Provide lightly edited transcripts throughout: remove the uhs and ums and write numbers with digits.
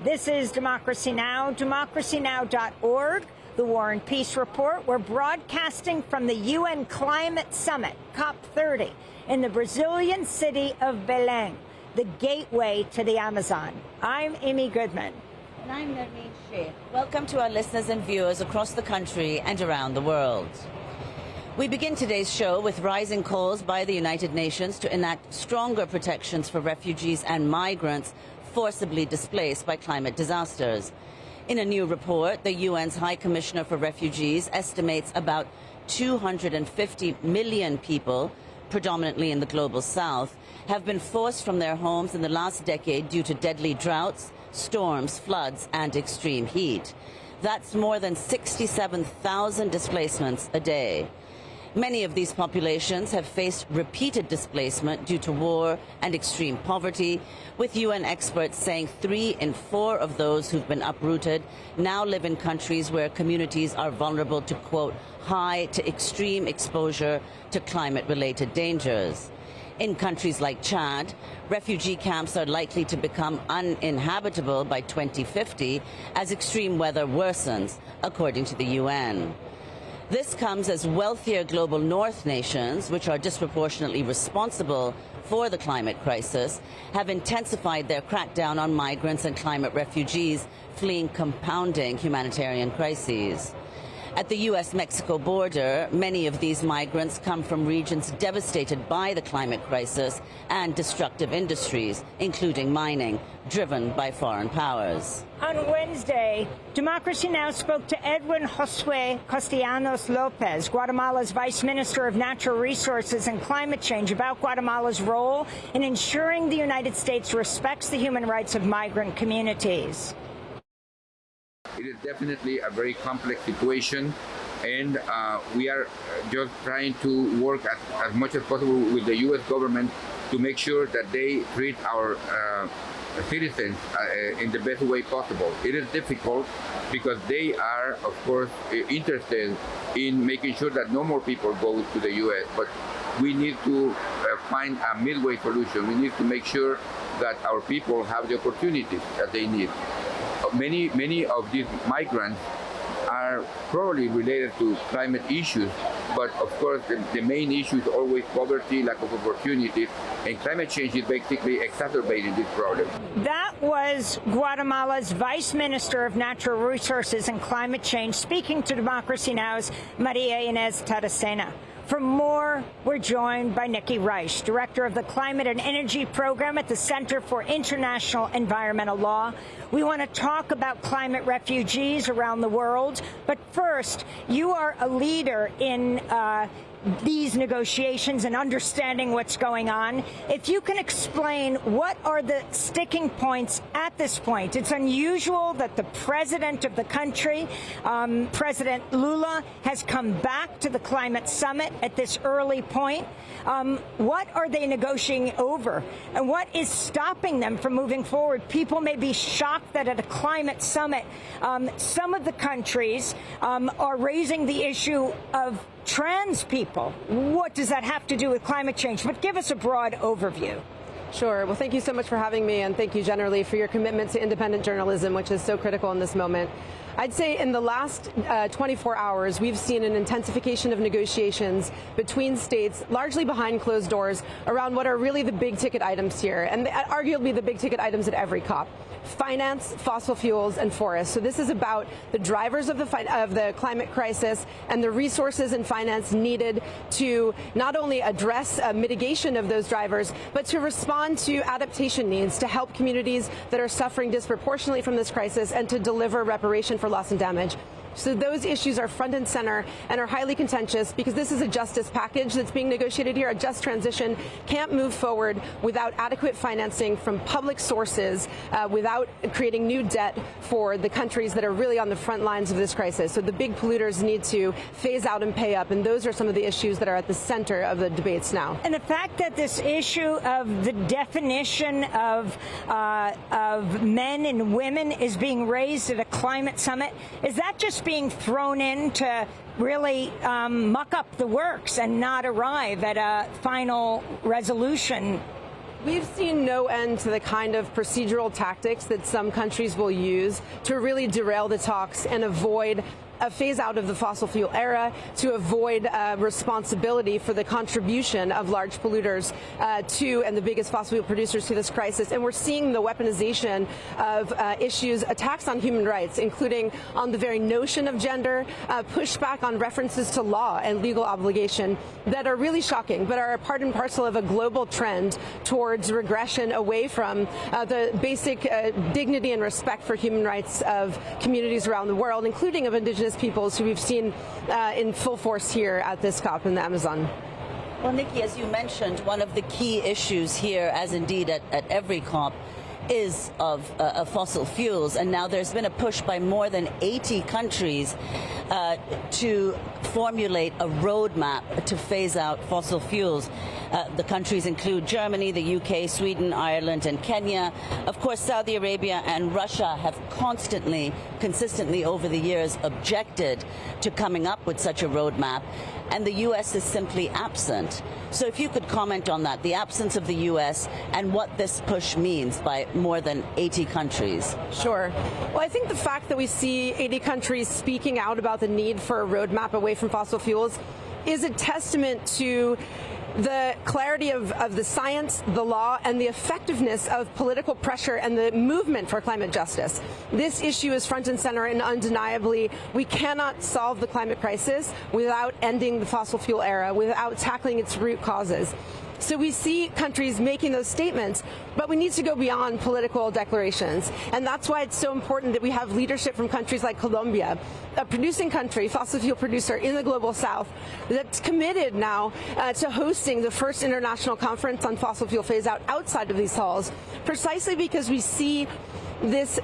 This is Democracy Now!, democracynow.org, the War and Peace Report. We're broadcasting from the UN Climate Summit, COP30, in the Brazilian city of Belém, the gateway to the Amazon. I'm Amy Goodman. And I'm Nermeen Sheikh. Welcome to our listeners and viewers across the country and around the world. We begin today's show with rising calls by the United Nations to enact stronger protections for refugees and migrants forcibly displaced by climate disasters. In a new report, the UN's High Commissioner for Refugees estimates about 250 million people, predominantly in the global south, have been forced from their homes in the last decade due to deadly droughts, storms, floods, and extreme heat. That's more than 67,000 displacements a day. Many of these populations have faced repeated displacement due to war and extreme poverty, with UN experts saying 3 in 4 of those who've been uprooted now live in countries where communities are vulnerable to, quote, high to extreme exposure to climate-related dangers. In countries like Chad, refugee camps are likely to become uninhabitable by 2050 as extreme weather worsens, according to the UN. This comes as wealthier global north nations, which are disproportionately responsible for the climate crisis, have intensified their crackdown on migrants and climate refugees fleeing compounding humanitarian crises. At the U.S.-Mexico border, many of these migrants come from regions devastated by the climate crisis and destructive industries, including mining, driven by foreign powers. On Wednesday, Democracy Now! Spoke to Edwin Josué Castellanos López, Guatemala's Vice Minister of Natural Resources and Climate Change, about Guatemala's role in ensuring the United States respects the human rights of migrant communities. It is definitely a very complex situation, and we are just trying to work as much as possible with the U.S. government to make sure that they treat our citizens in the best way possible. It is difficult because they are, of course, interested in making sure that no more people go to the U.S., but we need to find a midway solution. We need to make sure that our people have the opportunities that they need. Many of these migrants are probably related to climate issues, but of course the main issue is always poverty, lack of opportunities, and climate change is basically exacerbating this problem. That was Guatemala's Vice Minister of Natural Resources and Climate Change speaking to Democracy Now!'s Maria Inés Taracena. For more, we're joined by Nikki Reich, Director of the Climate and Energy Program at the Center for International Environmental Law. We want to talk about climate refugees around the world. But first, you are a leader in these negotiations and understanding what's going on. If you can explain what are the sticking points at this point. It's unusual that the president of the country, President Lula, has come back to the climate summit at this early point. What are they negotiating over? And what is stopping them from moving forward? People may be shocked that at a climate summit, some of the countries are raising the issue of trans people. What does that have to do with climate change? But give us a broad overview. Sure. Well, thank you so much for having me, and thank you generally for your commitment to independent journalism, which is so critical in this moment. I'd say in the last 24 hours, we've seen an intensification of negotiations between states, largely behind closed doors, around what are really the big ticket items here, and arguably the big ticket items at every COP. Finance, fossil fuels, and forests. So this is about the drivers of the climate crisis and the resources and finance needed to not only address mitigation of those drivers, but to respond to adaptation needs to help communities that are suffering disproportionately from this crisis and to deliver reparation for loss and damage. So those issues are front and center and are highly contentious because this is a justice package that's being negotiated here. A just transition can't move forward without adequate financing from public sources, without creating new debt for the countries that are really on the front lines of this crisis. So the big polluters need to phase out and pay up, and those are some of the issues that are at the center of the debates now. And the fact that this issue of the definition of men and women is being raised at a climate summit, is that just being thrown in to really muck up the works and not arrive at a final resolution? We've seen no end to the kind of procedural tactics that some countries will use to really derail the talks and avoid a phase out of the fossil fuel era, to avoid responsibility for the contribution of large polluters to and the biggest fossil fuel producers to this crisis. And we're seeing the weaponization of issues, attacks on human rights, including on the very notion of gender, pushback on references to law and legal obligation that are really shocking, but are a part and parcel of a global trend towards regression away from the basic dignity and respect for human rights of communities around the world, including of indigenous peoples who we've seen in full force here at this COP in the Amazon. Well, Nikki, as you mentioned, one of the key issues here, as indeed at every COP, is of fossil fuels. And now there's been a push by more than 80 countries to formulate a roadmap to phase out fossil fuels. The countries include Germany, the UK, Sweden, Ireland, and Kenya. Of course, Saudi Arabia and Russia have consistently over the years objected to coming up with such a roadmap, and the U.S. is simply absent. So if you could comment on that, the absence of the U.S. and what this push means by more than 80 countries. Sure. Well, I think the fact that we see 80 countries speaking out about the need for a roadmap away from fossil fuels is a testament to the clarity of the science, the law, and the effectiveness of political pressure and the movement for climate justice. This issue is front and center, and undeniably, we cannot solve the climate crisis without ending the fossil fuel era, without tackling its root causes. So we see countries making those statements, but we need to go beyond political declarations. And that's why it's so important that we have leadership from countries like Colombia, a producing country, fossil fuel producer in the global south, that's committed now to hosting the first international conference on fossil fuel phase out outside of these halls, precisely because we see this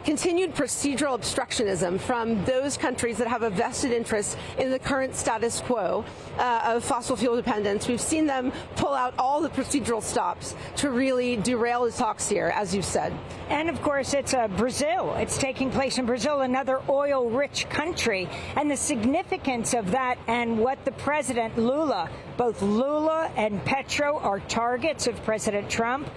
continued procedural obstructionism from those countries that have a vested interest in the current status quo of fossil fuel dependence. We've seen them pull out all the procedural stops to really derail the talks here, as you've said. And of course, it's Brazil. It's taking place in Brazil, another oil-rich country, and the significance of that and what the president, Lula, both Lula and Petro are targets of President Trump.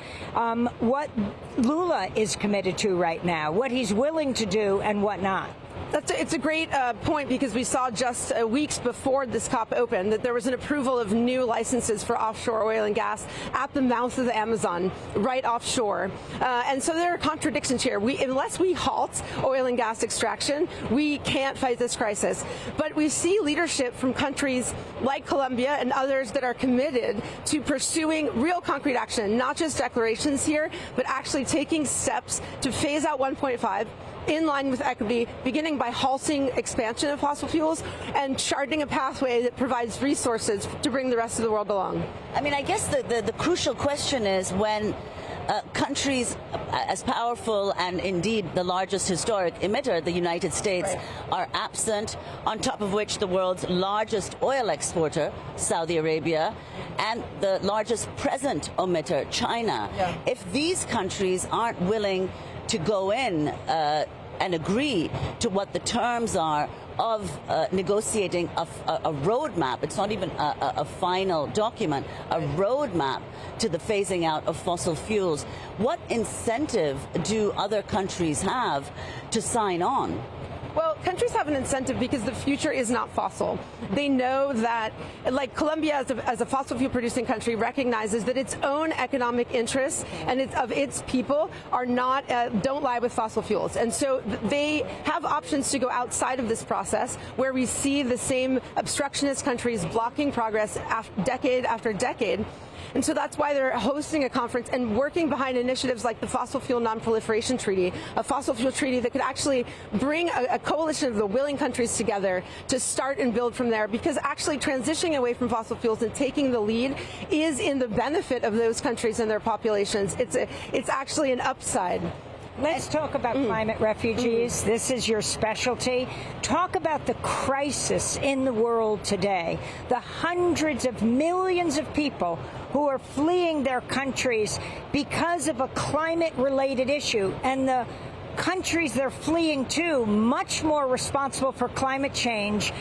What Lula is committed to right now, what he's willing to do and what not. It's a great point, because we saw just weeks before this COP opened that there was an approval of new licenses for offshore oil and gas at the mouth of the Amazon, right offshore. And so there are contradictions here. Unless we halt oil and gas extraction, we can't fight this crisis. But we see leadership from countries like Colombia and others that are committed to pursuing real concrete action, not just declarations here, but actually taking steps to phase out 1.5 in line with equity, beginning by halting expansion of fossil fuels and charting a pathway that provides resources to bring the rest of the world along. I mean, I guess the crucial question is when countries as powerful and indeed the largest historic emitter, the United States, are absent, on top of which the world's largest oil exporter, Saudi Arabia, and the largest present emitter, China. If these countries aren't willing to go in and agree to what the terms are of negotiating a roadmap, it's not even a final document, a roadmap to the phasing out of fossil fuels, what incentive do other countries have to sign on? Well, countries have an incentive because the future is not fossil. They know that, like Colombia as a fossil fuel producing country, recognizes that its own economic interests and of its people are not don't lie with fossil fuels. And so they have options to go outside of this process, where we see the same obstructionist countries blocking progress decade after decade. And so that's why they're hosting a conference and working behind initiatives like the Fossil Fuel Non-Proliferation Treaty, a fossil fuel treaty that could actually bring a coalition of the willing countries together to start and build from there, because actually transitioning away from fossil fuels and taking the lead is in the benefit of those countries and their populations. It's actually an upside. Let's talk about climate refugees. This is your specialty. Talk about the crisis in the world today, the hundreds of millions of people who are fleeing their countries because of a climate-related issue, and the countries they're fleeing to much more responsible for climate change,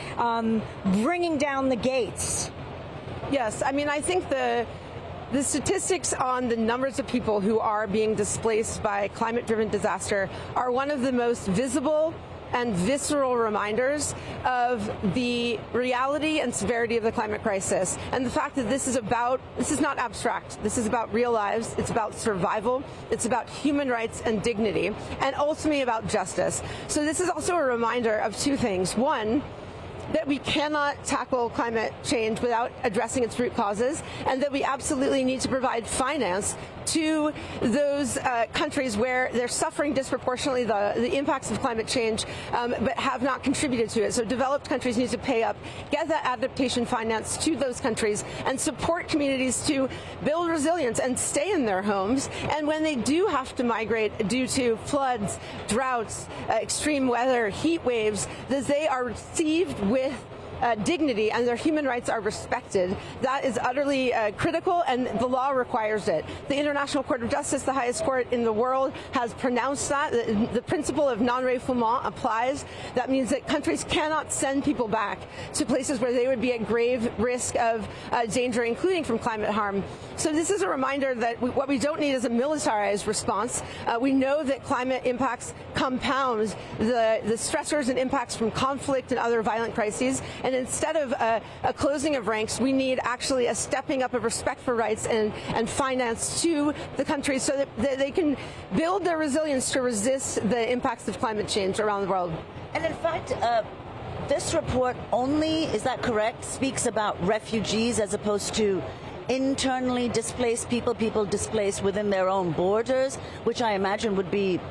bringing down the gates. Yes, I mean, I think The statistics on the numbers of people who are being displaced by climate-driven disaster are one of the most visible and visceral reminders of the reality and severity of the climate crisis, and the fact that this is not abstract. This is about real lives. It's about survival. It's about human rights and dignity, and ultimately about justice. So this is also a reminder of two things. One, that we cannot tackle climate change without addressing its root causes, and that we absolutely need to provide finance to those countries where they're suffering disproportionately the impacts of climate change, but have not contributed to it. So developed countries need to pay up, get that adaptation finance to those countries, and support communities to build resilience and stay in their homes. And when they do have to migrate due to floods, droughts, extreme weather, heat waves, that they are received with dignity and their human rights are respected. That is utterly critical, and the law requires it. The International Court of Justice, the highest court in the world, has pronounced that. The principle of non-refoulement applies. That means that countries cannot send people back to places where they would be at grave risk of danger, including from climate harm. So this is a reminder that what we don't need is a militarized response. We know that climate impacts compound the stressors and impacts from conflict and other violent crises. And instead of a closing of ranks, we need actually a stepping up of respect for rights and finance to the countries so that they can build their resilience to resist the impacts of climate change around the world. And in fact, this report only, is that correct, speaks about refugees as opposed to internally displaced people displaced within their own borders, which I imagine would be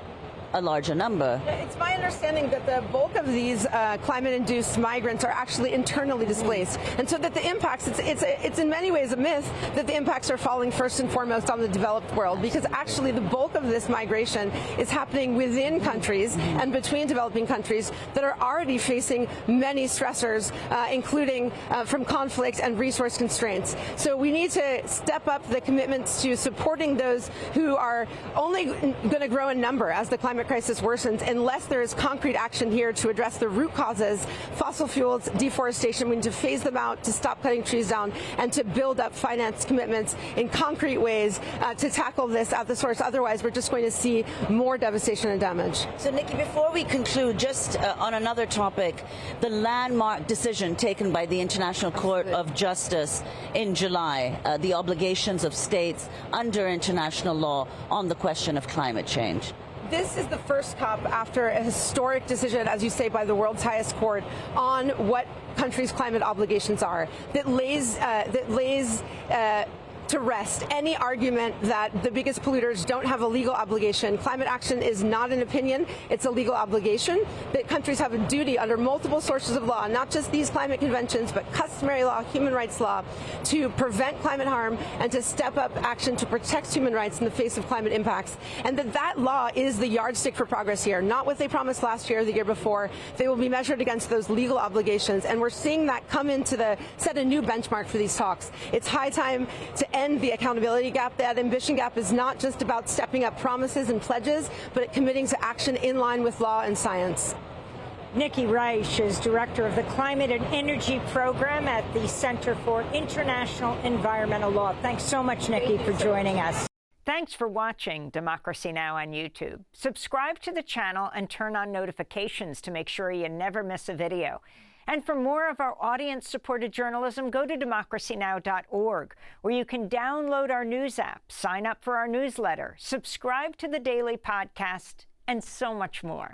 a larger number. It's my understanding that the bulk of these climate-induced migrants are actually internally displaced, and so that the impacts, it's in many ways a myth that the impacts are falling first and foremost on the developed world, because actually the bulk of this migration is happening within countries and between developing countries that are already facing many stressors, including from conflict and resource constraints. So we need to step up the commitments to supporting those who are only going to grow in number as the climate crisis worsens unless there is concrete action here to address the root causes: fossil fuels, deforestation. We need to phase them out, to stop cutting trees down, and to build up finance commitments in concrete ways to tackle this at the source. Otherwise, we're just going to see more devastation and damage. So, Nikki, before we conclude, just on another topic, the landmark decision taken by the International Court of Justice in July, the obligations of states under international law on the question of climate change. This is the first COP after a historic decision, as you say, by the world's highest court on what countries' climate obligations are, that lays to rest any argument that the biggest polluters don't have a legal obligation. Climate action is not an opinion, it's a legal obligation, that countries have a duty under multiple sources of law, not just these climate conventions, but customary law, human rights law, to prevent climate harm and to step up action to protect human rights in the face of climate impacts. And that law is the yardstick for progress here, not what they promised last year or the year before. They will be measured against those legal obligations, and we're seeing that come into set a new benchmark for these talks. It's high time to end the accountability gap. That ambition gap is not just about stepping up promises and pledges, but committing to action in line with law and science. Nikki Reich is director of the Climate and Energy Program at the Center for International Environmental Law. Thanks so much, Nikki, for joining us. Thanks for watching Democracy Now! On YouTube. Subscribe to the channel and turn on notifications to make sure you never miss a video. And for more of our audience-supported journalism, go to democracynow.org, where you can download our news app, sign up for our newsletter, subscribe to the daily podcast, and so much more.